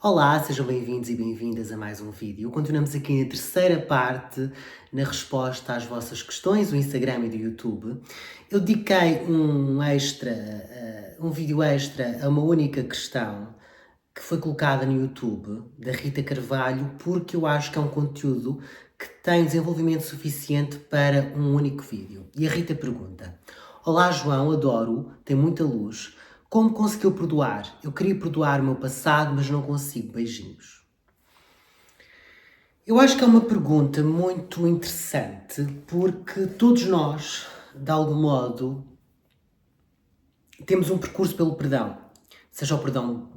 Olá, sejam bem-vindos e bem-vindas a mais um vídeo. Continuamos aqui na terceira parte, na resposta às vossas questões do Instagram e do YouTube. Eu dediquei um vídeo extra a uma única questão que foi colocada no YouTube, da Rita Carvalho, porque eu acho que é um conteúdo que tem desenvolvimento suficiente para um único vídeo. E a Rita pergunta: Olá João, adoro, tem muita luz. Como conseguiu perdoar? Eu queria perdoar o meu passado, mas não consigo. Beijinhos. Eu acho que é uma pergunta muito interessante, porque todos nós, de algum modo, temos um percurso pelo perdão. Seja o perdão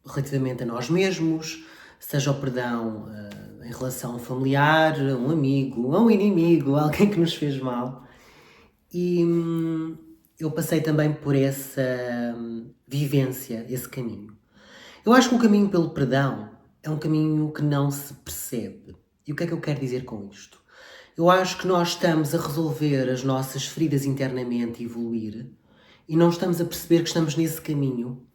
relativamente a nós mesmos, seja o perdão em relação a um familiar, a um amigo, a um inimigo, a alguém que nos fez mal. E eu passei também por essa vivência, esse caminho. Eu acho que o caminho pelo perdão é um caminho que não se percebe. E o que é que eu quero dizer com isto? Eu acho que nós estamos a resolver as nossas feridas internamente e evoluir, e não estamos a perceber que estamos nesse caminho.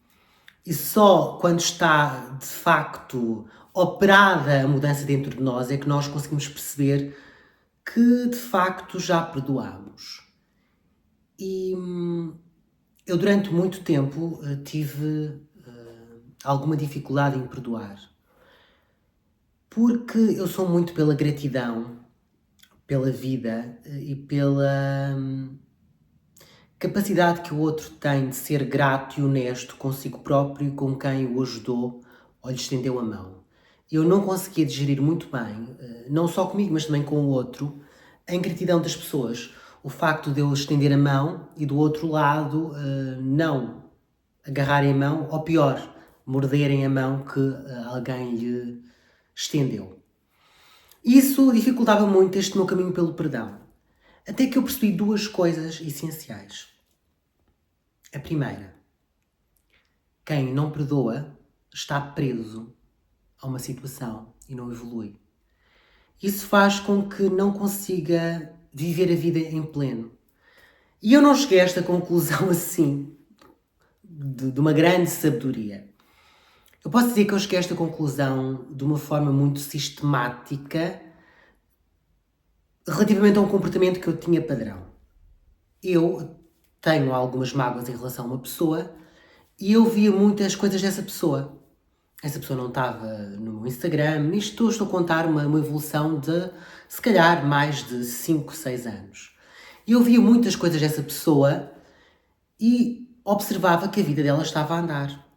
E só quando está, de facto, operada a mudança dentro de nós é que nós conseguimos perceber que, de facto, já perdoamos. E eu, durante muito tempo, tive alguma dificuldade em perdoar. Porque eu sou muito pela gratidão, pela vida e pela capacidade que o outro tem de ser grato e honesto consigo próprio e com quem o ajudou ou lhe estendeu a mão. Eu não conseguia digerir muito bem, não só comigo, mas também com o outro, a ingratidão das pessoas. O facto de eu estender a mão e do outro lado não agarrarem a mão, ou pior, morderem a mão que alguém lhe estendeu. Isso dificultava muito este meu caminho pelo perdão. Até que eu percebi duas coisas essenciais. A primeira: quem não perdoa está preso a uma situação e não evolui. Isso faz com que não consiga viver a vida em pleno. E eu não cheguei a esta conclusão assim, de uma grande sabedoria. Eu posso dizer que eu cheguei a esta conclusão de uma forma muito sistemática relativamente a um comportamento que eu tinha padrão. Eu tenho algumas mágoas em relação a uma pessoa e eu via muitas coisas dessa pessoa. Essa pessoa não estava no meu Instagram. Nisto estou a contar uma evolução de, se calhar, mais de 5, 6 anos. E eu via muitas coisas dessa pessoa e observava que a vida dela estava a andar.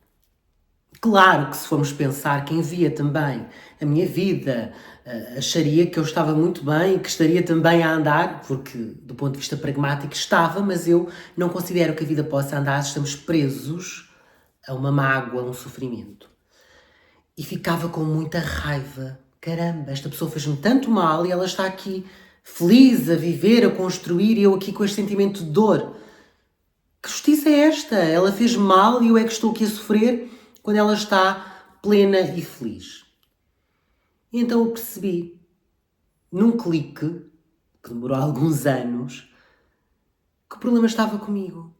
Claro que se formos pensar, quem via também a minha vida acharia que eu estava muito bem e que estaria também a andar, porque do ponto de vista pragmático estava, mas eu não considero que a vida possa andar se estamos presos a uma mágoa, a um sofrimento. E ficava com muita raiva. Caramba, esta pessoa fez-me tanto mal e ela está aqui feliz a viver, a construir, e eu aqui com este sentimento de dor. Que justiça é esta? Ela fez mal e eu é que estou aqui a sofrer quando ela está plena e feliz. E então eu percebi, num clique, que demorou alguns anos, que o problema estava comigo.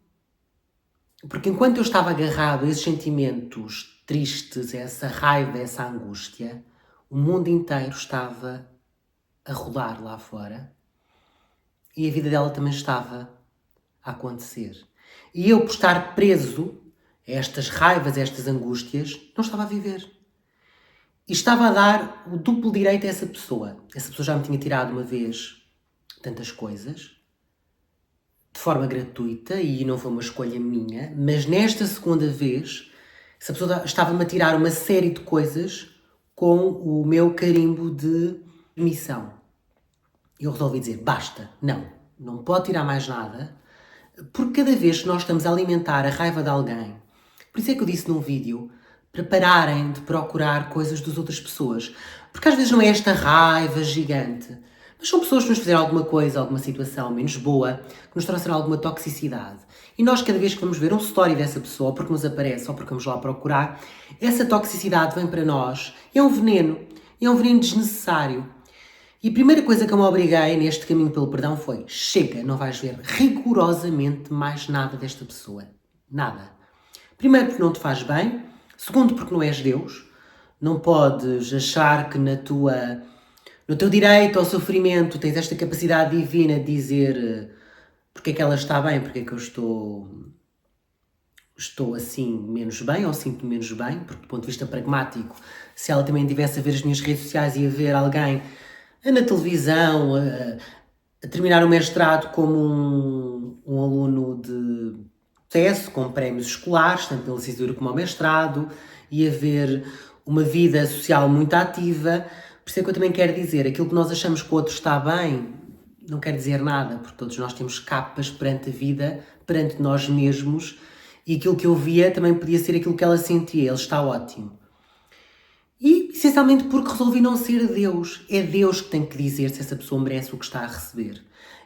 Porque enquanto eu estava agarrado a esses sentimentos tristes, a essa raiva, a essa angústia, o mundo inteiro estava a rodar lá fora e a vida dela também estava a acontecer. E eu, por estar preso a estas raivas, a estas angústias, não estava a viver. E estava a dar o duplo direito a essa pessoa. Essa pessoa já me tinha tirado uma vez tantas coisas, de forma gratuita, e não foi uma escolha minha, mas nesta segunda vez, essa pessoa estava-me a tirar uma série de coisas com o meu carimbo de missão. E eu resolvi dizer, basta, não pode tirar mais nada, porque cada vez que nós estamos a alimentar a raiva de alguém, por isso é que eu disse num vídeo, para pararem de procurar coisas das outras pessoas, porque às vezes não é esta raiva gigante, mas são pessoas que nos fizeram alguma coisa, alguma situação menos boa, que nos trouxeram alguma toxicidade. E nós, cada vez que vamos ver um story dessa pessoa, ou porque nos aparece, ou porque vamos lá procurar, essa toxicidade vem para nós e é um veneno desnecessário. E a primeira coisa que eu me obriguei neste caminho pelo perdão foi: chega, não vais ver rigorosamente mais nada desta pessoa. Nada. Primeiro, porque não te faz bem. Segundo, porque não és Deus. não podes achar que no teu direito ao sofrimento tens esta capacidade divina de dizer porque é que ela está bem, porque é que eu estou assim menos bem ou sinto menos bem, porque do ponto de vista pragmático, se ela também tivesse a ver as minhas redes sociais e a ver alguém na televisão a terminar o mestrado como um aluno de sucesso, com prémios escolares, tanto na licenciatura como ao mestrado, e a ver uma vida social muito ativa. Por isso é que eu também quero dizer, aquilo que nós achamos que o outro está bem, não quer dizer nada, porque todos nós temos capas perante a vida, perante nós mesmos, e aquilo que eu via também podia ser aquilo que ela sentia, ele está ótimo. E, essencialmente, porque resolvi não ser Deus. É Deus que tem que dizer se essa pessoa merece o que está a receber.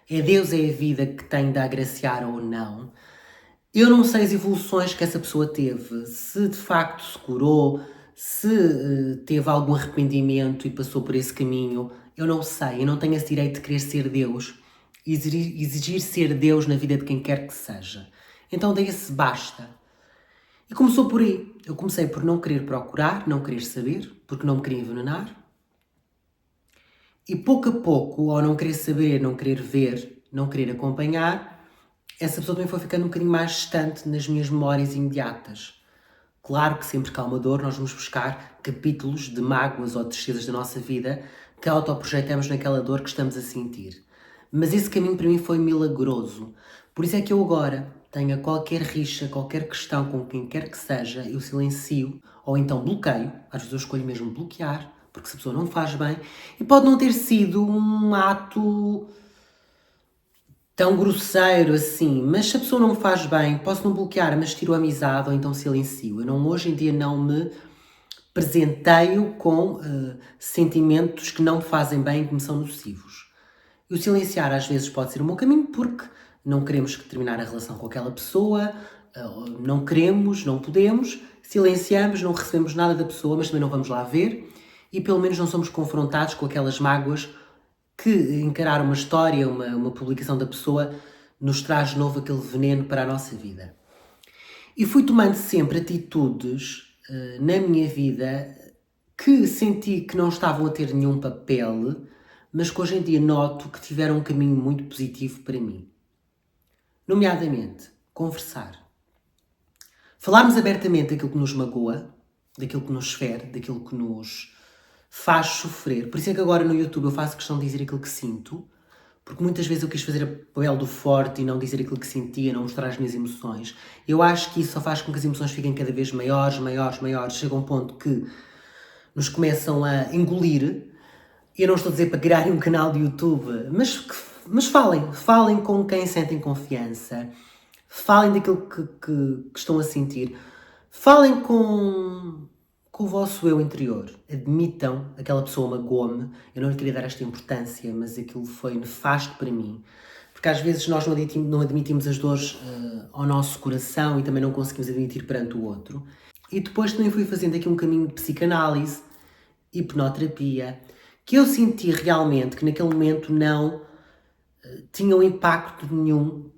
É Deus, é a vida que tem de agraciar ou não. Eu não sei as evoluções que essa pessoa teve, se de facto se curou, se teve algum arrependimento e passou por esse caminho. Eu não sei, eu não tenho esse direito de querer ser Deus, exigir ser Deus na vida de quem quer que seja. Então dei esse basta. E começou por aí. Eu comecei por não querer procurar, não querer saber, porque não me queria envenenar. E pouco a pouco, ao não querer saber, não querer ver, não querer acompanhar, essa pessoa também foi ficando um bocadinho mais distante nas minhas memórias imediatas. Claro que sempre que há uma dor, nós vamos buscar capítulos de mágoas ou tristezas da nossa vida que autoprojetamos naquela dor que estamos a sentir. Mas esse caminho para mim foi milagroso. Por isso é que eu agora tenha qualquer rixa, qualquer questão com quem quer que seja, eu silencio ou então bloqueio. Às vezes eu escolho mesmo bloquear, porque se a pessoa não faz bem, e pode não ter sido um ato tão grosseiro assim, mas se a pessoa não me faz bem, posso não bloquear, mas tiro a amizade ou então silencio. Eu não, hoje em dia não me presenteio com sentimentos que não me fazem bem, que me são nocivos. E o silenciar às vezes pode ser o meu caminho porque não queremos terminar a relação com aquela pessoa, não queremos, não podemos, silenciamos, não recebemos nada da pessoa, mas também não vamos lá ver e pelo menos não somos confrontados com aquelas mágoas que encarar uma história, uma publicação da pessoa, nos traz de novo aquele veneno para a nossa vida. E fui tomando sempre atitudes na minha vida que senti que não estavam a ter nenhum papel, mas que hoje em dia noto que tiveram um caminho muito positivo para mim. Nomeadamente, conversar. Falarmos abertamente daquilo que nos magoa, daquilo que nos fere, daquilo que nos faz sofrer. Por isso é que agora no YouTube eu faço questão de dizer aquilo que sinto, porque muitas vezes eu quis fazer o papel do forte e não dizer aquilo que sentia, não mostrar as minhas emoções. Eu acho que isso só faz com que as emoções fiquem cada vez maiores, maiores, maiores. Chega um ponto que nos começam a engolir. Eu não estou a dizer para criarem um canal de YouTube, mas falem com quem sentem confiança. Falem daquilo que estão a sentir. Falem com o vosso eu interior. Admitam, aquela pessoa magoou-me, eu não lhe queria dar esta importância, mas aquilo foi nefasto para mim. Porque às vezes nós não admitimos as dores ao nosso coração e também não conseguimos admitir perante o outro. E depois também fui fazendo aqui um caminho de psicanálise, hipnoterapia, que eu senti realmente que naquele momento não tinham impacto nenhum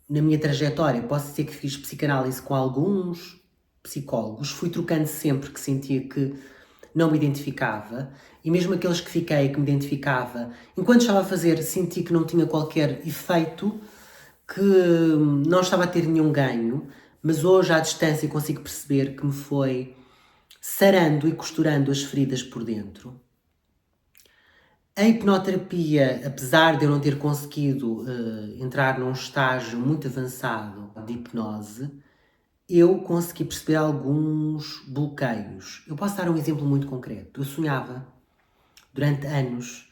na minha trajetória. Posso dizer que fiz psicanálise com alguns psicólogos, fui trocando sempre que sentia que não me identificava, e mesmo aqueles que fiquei, que me identificava, enquanto estava a fazer, senti que não tinha qualquer efeito, que não estava a ter nenhum ganho, mas hoje à distância consigo perceber que me foi sarando e costurando as feridas por dentro. A hipnoterapia, apesar de eu não ter conseguido entrar num estágio muito avançado de hipnose, eu consegui perceber alguns bloqueios. Eu posso dar um exemplo muito concreto. Eu sonhava durante anos,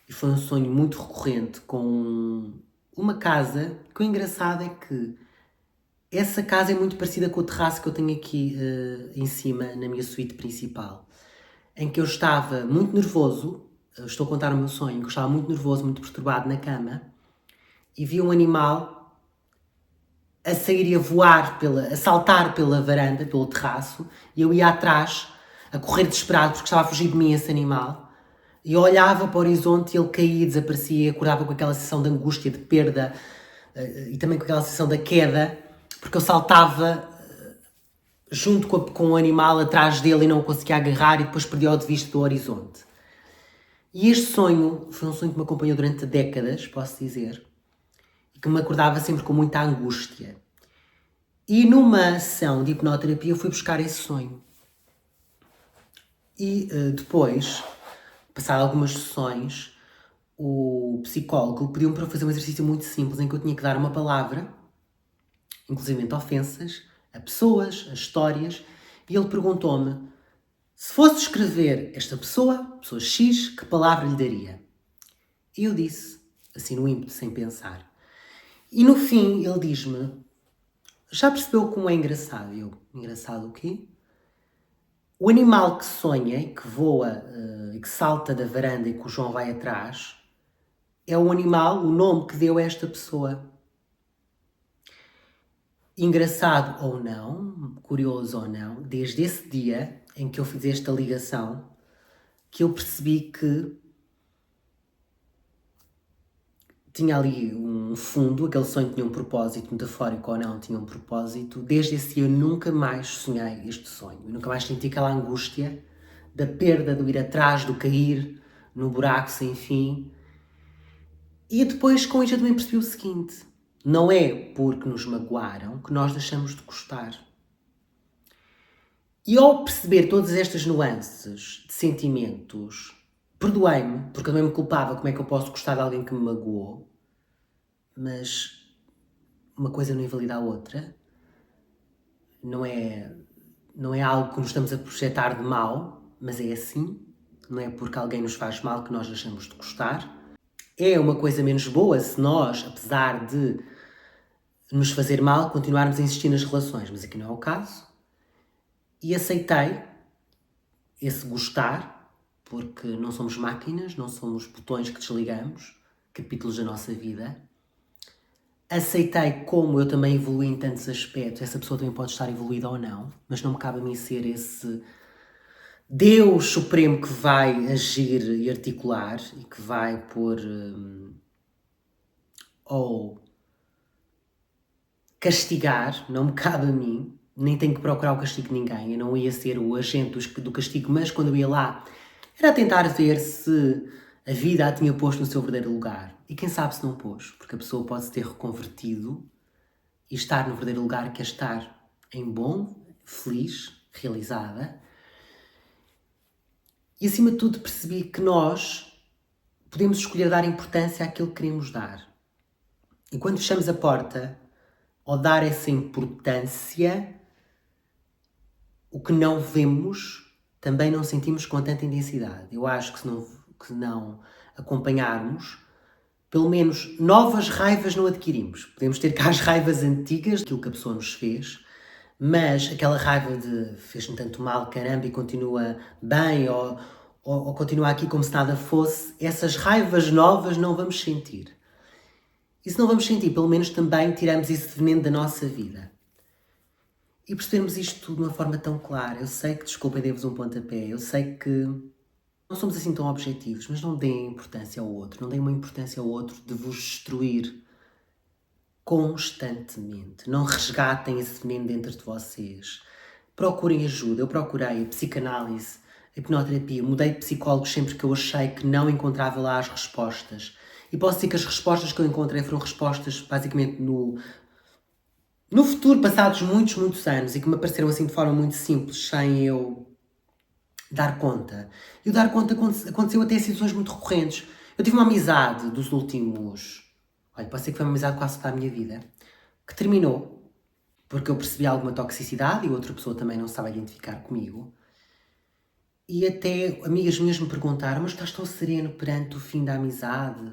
e foi um sonho muito recorrente, com uma casa, que o engraçado é que essa casa é muito parecida com o terraço que eu tenho aqui em cima, na minha suíte principal, em que eu estava muito nervoso. Estou a contar o meu sonho, que eu estava muito nervoso, muito perturbado na cama, e vi um animal a sair e a voar, a saltar pela varanda, pelo terraço, e eu ia atrás, a correr desesperado, porque estava a fugir de mim esse animal, e eu olhava para o horizonte e ele caía, desaparecia, e acordava com aquela sensação de angústia, de perda, e também com aquela sensação da queda, porque eu saltava junto com o animal atrás dele e não o conseguia agarrar e depois perdia-o de vista do horizonte. E este sonho foi um sonho que me acompanhou durante décadas, posso dizer, e que me acordava sempre com muita angústia. E numa sessão de hipnoterapia eu fui buscar esse sonho. E depois, passado algumas sessões, o psicólogo pediu-me para fazer um exercício muito simples em que eu tinha que dar uma palavra, inclusive ofensas, a pessoas, a histórias, e ele perguntou-me: se fosse escrever esta pessoa X, que palavra lhe daria? E eu disse, assim no ímpeto, sem pensar. E no fim ele diz-me: já percebeu como é engraçado? Eu, engraçado o quê? O animal que sonha e que voa e que salta da varanda e que o João vai atrás é o animal, o nome que deu a esta pessoa. Engraçado ou não, curioso ou não, desde esse dia em que eu fiz esta ligação, que eu percebi que tinha ali um fundo, aquele sonho tinha um propósito, metafórico ou não, tinha um propósito. Desde esse dia eu nunca mais sonhei este sonho. Eu nunca mais senti aquela angústia da perda, do ir atrás, do cair no buraco sem fim. E depois com isso eu também percebi o seguinte: não é porque nos magoaram que nós deixamos de gostar. E ao perceber todas estas nuances de sentimentos, perdoei-me, porque eu também me culpava como é que eu posso gostar de alguém que me magoou, mas uma coisa não invalida a outra. Não é algo que nos estamos a projetar de mal, mas é assim. Não é porque alguém nos faz mal que nós deixamos de gostar. É uma coisa menos boa se nós, apesar de nos fazer mal, continuarmos a insistir nas relações, mas aqui não é o caso. E aceitei esse gostar, porque não somos máquinas, não somos botões que desligamos, capítulos da nossa vida. Aceitei como eu também evolui em tantos aspectos. Essa pessoa também pode estar evoluída ou não, mas não me cabe a mim ser esse Deus Supremo que vai agir e articular e que vai pôr ou castigar. Não me cabe a mim, nem tenho que procurar o castigo de ninguém. Eu não ia ser o agente do castigo, mas quando eu ia lá era tentar ver se a vida a tinha posto no seu verdadeiro lugar. E quem sabe se não pôs, porque a pessoa pode se ter reconvertido e estar no verdadeiro lugar que é estar em bom, feliz, realizada. E acima de tudo percebi que nós podemos escolher dar importância àquilo que queremos dar. E quando fechamos a porta ao dar essa importância, o que não vemos também não sentimos com tanta intensidade. Eu acho que se não acompanharmos, pelo menos novas raivas não adquirimos. Podemos ter cá as raivas antigas, daquilo que a pessoa nos fez, mas aquela raiva de fez-me tanto mal, caramba, e continua bem, ou continua aqui como se nada fosse, essas raivas novas não vamos sentir. E se não vamos sentir, pelo menos também tiramos esse veneno da nossa vida. E percebemos isto tudo de uma forma tão clara. Eu sei que, desculpa, devo-vos um pontapé, eu sei que não somos assim tão objetivos, mas não deem importância ao outro, não deem uma importância ao outro de vos destruir constantemente. Não resgatem esse veneno dentro de vocês. Procurem ajuda. Eu procurei a psicanálise, a hipnoterapia, mudei de psicólogos sempre que eu achei que não encontrava lá as respostas. E posso dizer que as respostas que eu encontrei foram respostas basicamente no futuro, passados muitos anos, e que me apareceram assim de forma muito simples, sem eu dar conta. E o dar conta aconteceu até em situações muito recorrentes. Eu tive uma amizade dos últimos... Olha, pode ser que foi uma amizade quase toda a minha vida, que terminou porque eu percebi alguma toxicidade e outra pessoa também não se estava a identificar comigo. E até amigas minhas me perguntaram: mas estás tão sereno perante o fim da amizade?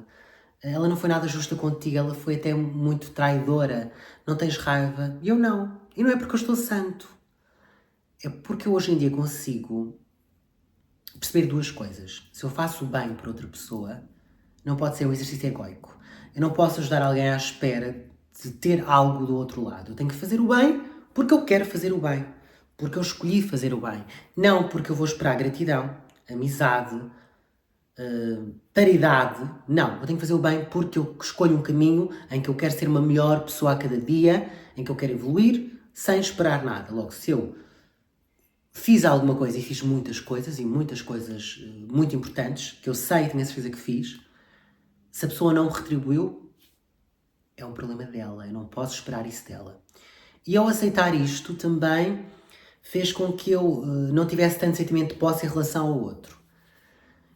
Ela não foi nada justa contigo, ela foi até muito traidora. Não tens raiva? E eu não. E não é porque eu estou santo. É porque eu hoje em dia consigo perceber duas coisas. Se eu faço o bem para outra pessoa, não pode ser um exercício egóico. Eu não posso ajudar alguém à espera de ter algo do outro lado. Eu tenho que fazer o bem porque eu quero fazer o bem. Porque eu escolhi fazer o bem. Não porque eu vou esperar gratidão, amizade, caridade. Não, eu tenho que fazer o bem porque eu escolho um caminho em que eu quero ser uma melhor pessoa a cada dia, em que eu quero evoluir, sem esperar nada. Logo, se eu fiz alguma coisa e fiz muitas coisas e muitas coisas muito importantes que eu sei e tenho a certeza que fiz. Se a pessoa não me retribuiu, é um problema dela. Eu não posso esperar isso dela. E ao aceitar isto também fez com que eu não tivesse tanto sentimento de posse em relação ao outro.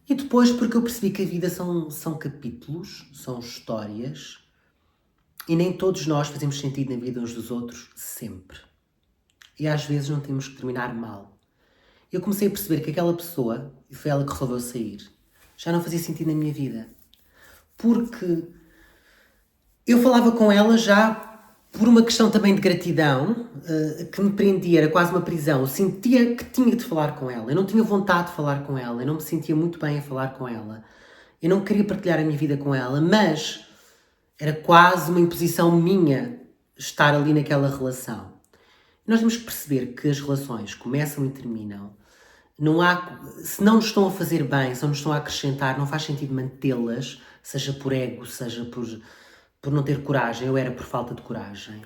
E depois porque eu percebi que a vida são capítulos, são histórias, e nem todos nós fazemos sentido na vida uns dos outros sempre. E às vezes não temos que terminar mal. Eu comecei a perceber que aquela pessoa, e foi ela que resolveu sair, já não fazia sentido na minha vida. Porque eu falava com ela já por uma questão também de gratidão, que me prendia, era quase uma prisão. Eu sentia que tinha de falar com ela. Eu não tinha vontade de falar com ela. Eu não me sentia muito bem a falar com ela. Eu não queria partilhar a minha vida com ela, mas era quase uma imposição minha estar ali naquela relação. Nós temos que perceber que as relações começam e terminam. Se não nos estão a fazer bem, se não nos estão a acrescentar, não faz sentido mantê-las, seja por ego, seja por não ter coragem. Eu era por falta de coragem.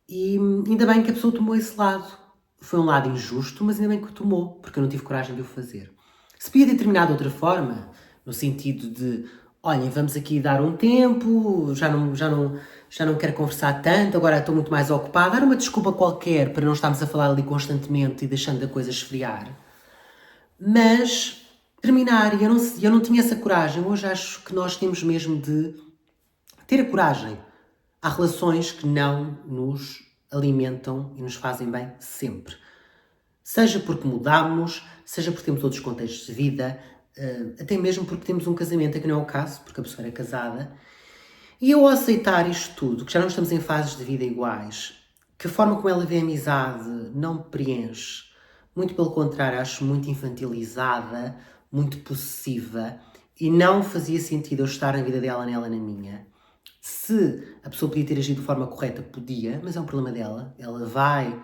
E ainda bem que a pessoa tomou esse lado. Foi um lado injusto, mas ainda bem que o tomou, porque eu não tive coragem de o fazer. Se podia ter terminado de outra forma, no sentido de, olhem, vamos aqui dar um tempo, já não quero conversar tanto, agora estou muito mais ocupada, dar uma desculpa qualquer para não estarmos a falar ali constantemente e deixando a coisa esfriar. Mas terminar, e eu não tinha essa coragem. Hoje acho que nós temos mesmo de ter a coragem. Há relações que não nos alimentam e nos fazem bem sempre. Seja porque mudamos, seja porque temos outros contextos de vida, até mesmo porque temos um casamento, que não é o caso, porque a pessoa era casada. E eu, ao aceitar isto tudo, que já não estamos em fases de vida iguais, que a forma como ela vê a amizade não me preenche, muito pelo contrário, acho muito infantilizada, muito possessiva, e não fazia sentido eu estar na vida dela, nela, na minha. Se a pessoa podia ter agido de forma correta, podia, mas é um problema dela. Ela vai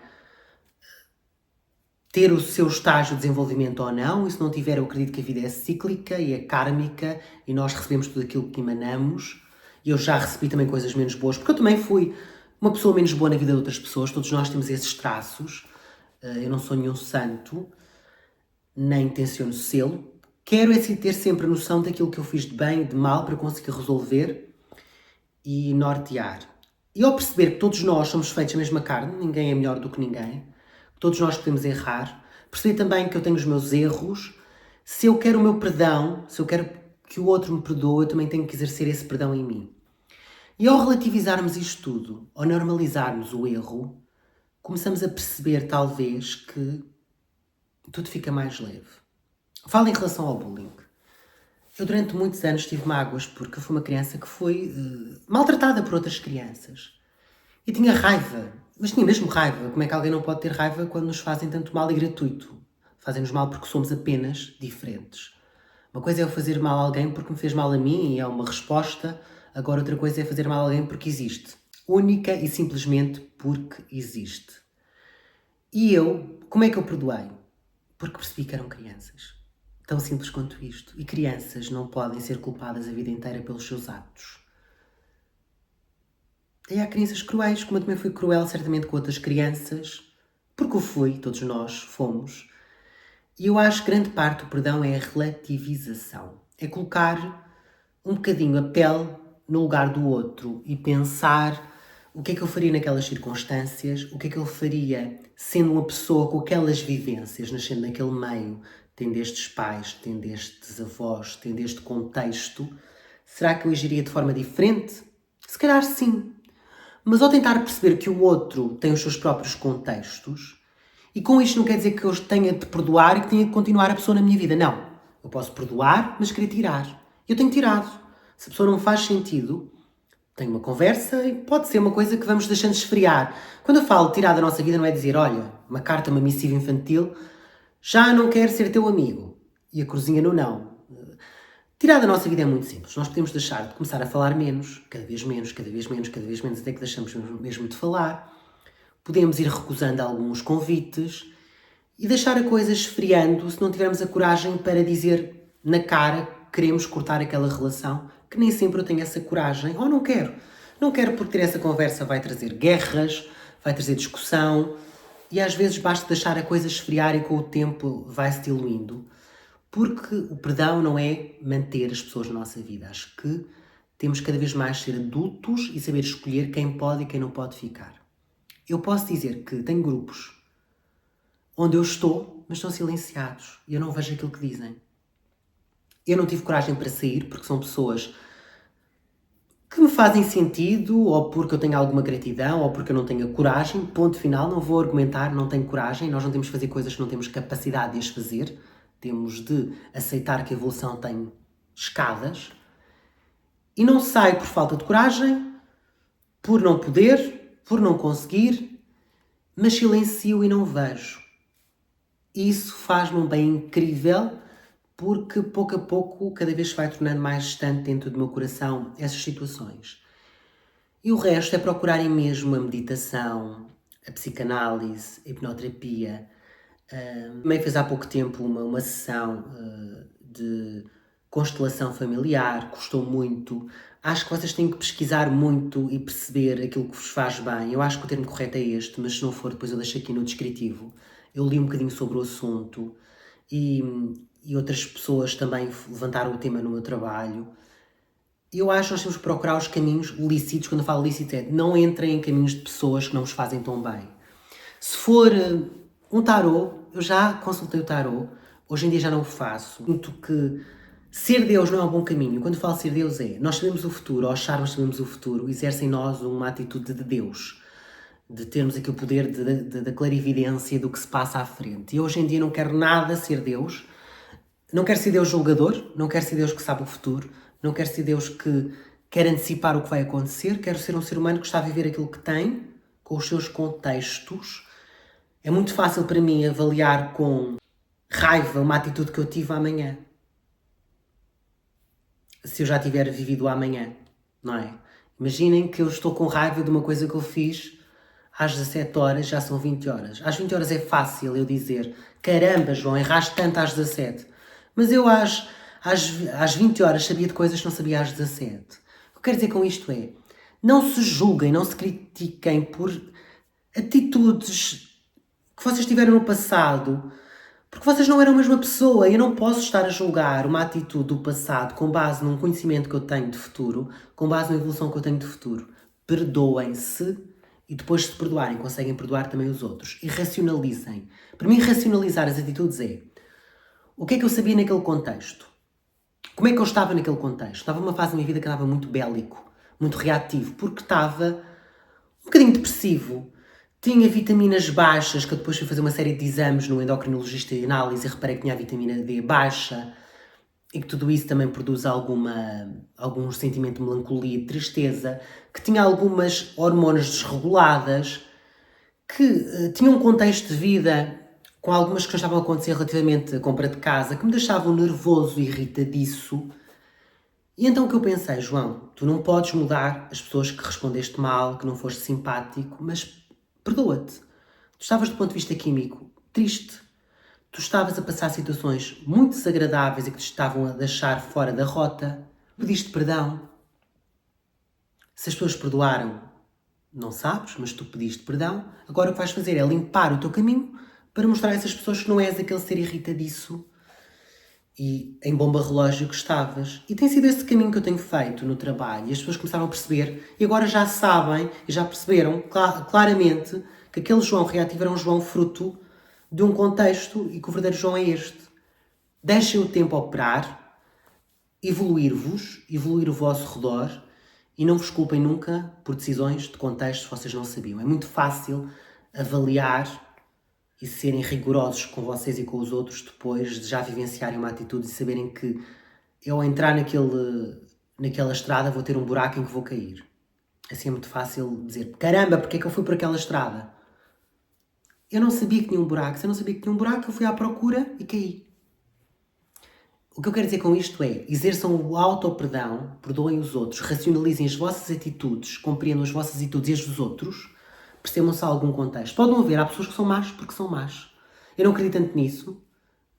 ter o seu estágio de desenvolvimento ou não, e se não tiver, eu acredito que a vida é cíclica e é kármica, e nós recebemos tudo aquilo que emanamos. E eu já recebi também coisas menos boas, porque eu também fui uma pessoa menos boa na vida de outras pessoas. Todos nós temos esses traços. Eu não sou nenhum santo, nem intenciono sê-lo. Quero é ter sempre a noção daquilo que eu fiz de bem e de mal para conseguir resolver e nortear. E ao perceber que todos nós somos feitos da mesma carne, ninguém é melhor do que ninguém, todos nós podemos errar, perceber também que eu tenho os meus erros. Se eu quero o meu perdão, se eu quero que o outro me perdoe, eu também tenho que exercer esse perdão em mim. E ao relativizarmos isto tudo, ao normalizarmos o erro, começamos a perceber, talvez, que tudo fica mais leve. Falo em relação ao bullying. Eu durante muitos anos tive mágoas porque fui uma criança que foi maltratada por outras crianças. E tinha raiva, mas tinha mesmo raiva. Como é que alguém não pode ter raiva quando nos fazem tanto mal e gratuito? Fazem-nos mal porque somos apenas diferentes. Uma coisa é eu fazer mal a alguém porque me fez mal a mim e é uma resposta. Agora outra coisa é fazer mal a alguém porque existe. Única e simplesmente porque existe. E eu, como é que eu perdoei? Porque percebi que eram crianças. Tão simples quanto isto. E crianças não podem ser culpadas a vida inteira pelos seus atos. E há crianças cruéis, como eu também fui cruel certamente com outras crianças, porque o fui, todos nós fomos. E eu acho que grande parte do perdão é a relativização. É colocar um bocadinho a pele no lugar do outro e pensar o que é que eu faria naquelas circunstâncias, o que é que eu faria sendo uma pessoa com aquelas vivências, nascendo naquele meio, tendo estes pais, tendo estes avós, tendo este contexto. Será que eu agiria de forma diferente? Se calhar sim. Mas ao tentar perceber que o outro tem os seus próprios contextos, e com isto não quer dizer que eu tenha de perdoar e que tenha de continuar a pessoa na minha vida. Não. Eu posso perdoar, mas querer tirar. Eu tenho tirado. Se a pessoa não faz sentido, tenho uma conversa e pode ser uma coisa que vamos deixando esfriar. Quando eu falo tirar da nossa vida, não é dizer, olha, uma carta, uma missiva infantil, já não quero ser teu amigo. E a cruzinha no não. Tirar da nossa vida é muito simples. Nós podemos deixar de começar a falar menos, cada vez menos, cada vez menos, cada vez menos, até que deixamos mesmo de falar. Podemos ir recusando alguns convites e deixar a coisa esfriando se não tivermos a coragem para dizer na cara que queremos cortar aquela relação, que nem sempre eu tenho essa coragem, ou não quero. Não quero porque ter essa conversa vai trazer guerras, vai trazer discussão. E às vezes basta deixar a coisa esfriar e com o tempo vai-se diluindo. Porque o perdão não é manter as pessoas na nossa vida. Acho que temos cada vez mais de ser adultos e saber escolher quem pode e quem não pode ficar. Eu posso dizer que tenho grupos onde eu estou, mas estão silenciados e eu não vejo aquilo que dizem. Eu não tive coragem para sair porque são pessoas que me fazem sentido, ou porque eu tenho alguma gratidão, ou porque eu não tenho coragem, ponto final, não vou argumentar, não tenho coragem, nós não temos de fazer coisas que não temos capacidade de as fazer, temos de aceitar que a evolução tem escadas, e não saio por falta de coragem, por não poder, por não conseguir, mas silencio e não vejo. Isso faz-me um bem incrível, porque pouco a pouco cada vez se vai tornando mais distante dentro do meu coração essas situações. E o resto é procurarem mesmo a meditação, a psicanálise, a hipnoterapia. Também fez há pouco tempo uma sessão de constelação familiar, custou muito. Acho que vocês têm que pesquisar muito e perceber aquilo que vos faz bem. Eu acho que o termo correto é este, mas se não for, depois eu deixo aqui no descritivo. Eu li um bocadinho sobre o assunto e outras pessoas também levantaram o tema no meu trabalho. Eu acho que nós temos que procurar os caminhos lícitos. Quando eu falo lícito é não entrem em caminhos de pessoas que não vos fazem tão bem. Se for um tarô, eu já consultei o tarô, hoje em dia já não o faço. Sinto que ser Deus não é um bom caminho. Quando eu falo ser Deus é, nós sabemos o futuro, ou acharmos que sabemos o futuro, exerce em nós uma atitude de Deus, de termos aqui o poder da clarividência do que se passa à frente. E hoje em dia não quero nada ser Deus, não quero ser Deus julgador, não quero ser Deus que sabe o futuro, não quero ser Deus que quer antecipar o que vai acontecer, quero ser um ser humano que está a viver aquilo que tem, com os seus contextos. É muito fácil para mim avaliar com raiva uma atitude que eu tive amanhã. Se eu já tiver vivido o amanhã, não é? Imaginem que eu estou com raiva de uma coisa que eu fiz às 17 horas, já são 20 horas. Às 20 horas é fácil eu dizer, caramba, João, erraste tanto às 17. Mas eu às 20 horas sabia de coisas que não sabia às 17. O que eu quero dizer com isto é, não se julguem, não se critiquem por atitudes que vocês tiveram no passado, porque vocês não eram a mesma pessoa. Eu não posso estar a julgar uma atitude do passado com base num conhecimento que eu tenho de futuro, com base na evolução que eu tenho de futuro. Perdoem-se e depois de se perdoarem, conseguem perdoar também os outros. E racionalizem. Para mim, racionalizar as atitudes é o que é que eu sabia naquele contexto? Como é que eu estava naquele contexto? Estava numa fase da minha vida que estava muito bélico, muito reativo, porque estava um bocadinho depressivo. Tinha vitaminas baixas, que eu depois fui fazer uma série de exames no endocrinologista de análise e reparei que tinha a vitamina D baixa e que tudo isso também produz algum sentimento de melancolia e tristeza, que tinha algumas hormonas desreguladas, que tinha um contexto de vida com algumas questões que estavam a acontecer relativamente à compra de casa que me deixavam nervoso e irritadiço. E então o que eu pensei, João, tu não podes mudar as pessoas que respondeste mal, que não foste simpático, mas perdoa-te. Tu estavas do ponto de vista químico triste. Tu estavas a passar situações muito desagradáveis e que te estavam a deixar fora da rota. Pediste perdão. Se as pessoas perdoaram, não sabes, mas tu pediste perdão. Agora o que vais fazer é limpar o teu caminho para mostrar a essas pessoas que não és aquele ser irritadiço e em bomba relógio que estavas. E tem sido esse caminho que eu tenho feito no trabalho. E as pessoas começaram a perceber e agora já sabem e já perceberam claramente que aquele João reativo era um João fruto de um contexto e que o verdadeiro João é este. Deixem o tempo operar, evoluir-vos, evoluir o vosso redor e não vos culpem nunca por decisões de contextos que vocês não sabiam. É muito fácil avaliar e serem rigorosos com vocês e com os outros depois de já vivenciarem uma atitude e saberem que eu ao entrar naquela estrada vou ter um buraco em que vou cair. Assim é muito fácil dizer, caramba, porque é que eu fui por aquela estrada? Eu não sabia que tinha um buraco. Se eu não sabia que tinha um buraco, eu fui à procura e caí. O que eu quero dizer com isto é, exerçam o auto-perdão, perdoem os outros, racionalizem as vossas atitudes, compreendam as vossas atitudes e as dos outros, percebam-se a algum contexto. Pode não haver, há pessoas que são más porque são más. Eu não acredito tanto nisso,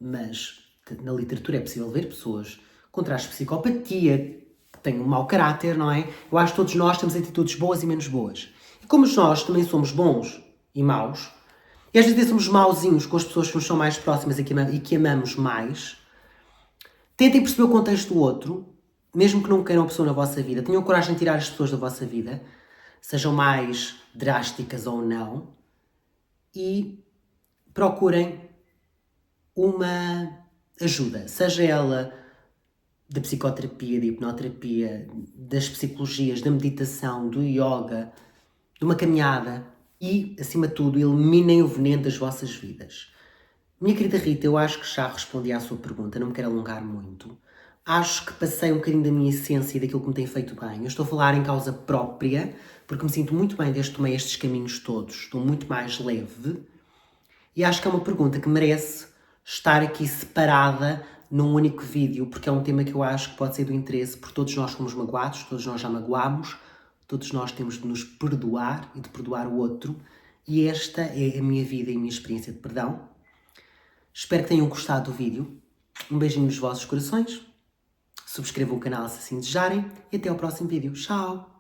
mas na literatura é possível ver pessoas com traços de psicopatia, que têm um mau caráter, não é? Eu acho que todos nós temos atitudes boas e menos boas. E como nós também somos bons e maus, E às vezes somos mauzinhos com as pessoas que nos são mais próximas e que amamos mais. Tentem perceber o contexto do outro, mesmo que não queiram a pessoa na vossa vida. Tenham coragem de tirar as pessoas da vossa vida, sejam mais drásticas ou não, e procurem uma ajuda, seja ela da psicoterapia, da hipnoterapia, das psicologias, da meditação, do yoga, de uma caminhada e, acima de tudo, eliminem o veneno das vossas vidas. Minha querida Rita, eu acho que já respondi à sua pergunta, não me quero alongar muito. Acho que passei um bocadinho da minha essência e daquilo que me tem feito bem. Eu estou a falar em causa própria, porque me sinto muito bem desde que tomei estes caminhos todos. Estou muito mais leve. E acho que é uma pergunta que merece estar aqui separada num único vídeo, porque é um tema que eu acho que pode ser do interesse, porque todos nós fomos magoados, todos nós já magoámos, todos nós temos de nos perdoar e de perdoar o outro. E esta é a minha vida e a minha experiência de perdão. Espero que tenham gostado do vídeo. Um beijinho nos vossos corações. Subscrevam o canal se assim desejarem. E até ao próximo vídeo. Tchau!